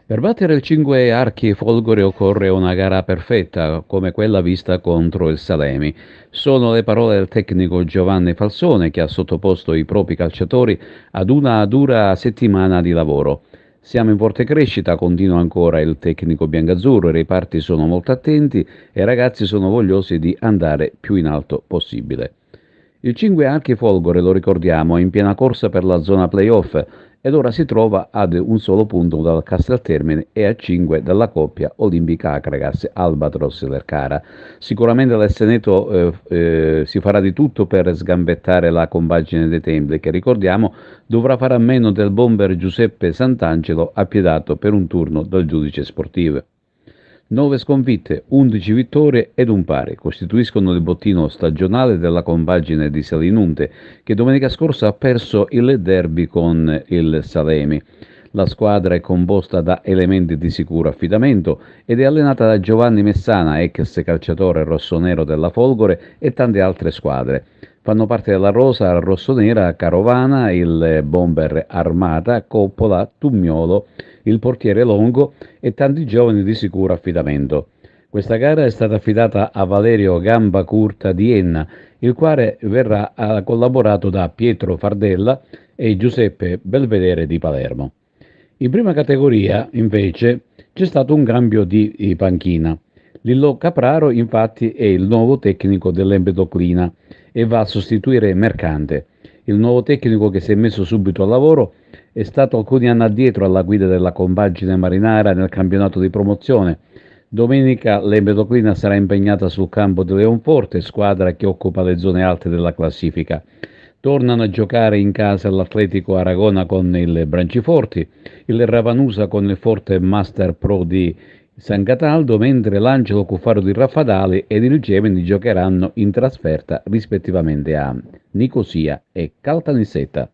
Per battere il Cinque Archi Folgore occorre una gara perfetta, come quella vista contro il Salemi. Sono le parole del tecnico Giovanni Falsone che ha sottoposto i propri calciatori ad una dura settimana di lavoro. Siamo in forte crescita, continua ancora il tecnico biancazzurro, i reparti sono molto attenti e i ragazzi sono vogliosi di andare più in alto possibile. Il Cinque Archi Folgore, lo ricordiamo, è in piena corsa per la zona playoff ed ora si trova ad un solo punto dal Casteltermine e a 5 dalla coppia olimpica Acragas Albatros Lercara. Sicuramente l'Esteneto si farà di tutto per sgambettare la compagine dei Templi che, ricordiamo, dovrà fare a meno del bomber Giuseppe Sant'Angelo appiedato per un turno dal giudice sportivo. 9 sconfitte, 11 vittorie ed un pari costituiscono il bottino stagionale della compagine di Selinunte, che domenica scorsa ha perso il derby con il Salemi. La squadra è composta da elementi di sicuro affidamento ed è allenata da Giovanni Messana, ex calciatore rossonero della Folgore, e tante altre squadre. Fanno parte della rosa rossonera Carovana, il bomber Armata, Coppola, Tummiolo, il portiere Longo e tanti giovani di sicuro affidamento. Questa gara è stata affidata a Valerio Gamba Curta di Enna, il quale verrà collaborato da Pietro Fardella e Giuseppe Belvedere di Palermo. In prima categoria, invece, c'è stato un cambio di panchina. Lillo Capraro, infatti, è il nuovo tecnico dell'Empedoclina e va a sostituire Mercante. Il nuovo tecnico che si è messo subito al lavoro è stato alcuni anni addietro alla guida della compagine marinara nel campionato di promozione. Domenica l'Empedoclina sarà impegnata sul campo di Leonforte, squadra che occupa le zone alte della classifica. Tornano a giocare in casa l'Atletico Aragona con il Branciforti, il Ravanusa con il Forte Master Pro di San Cataldo, mentre l'Angelo Cuffaro di Raffadali ed il Gemini giocheranno in trasferta rispettivamente a Nicosia e Caltanissetta.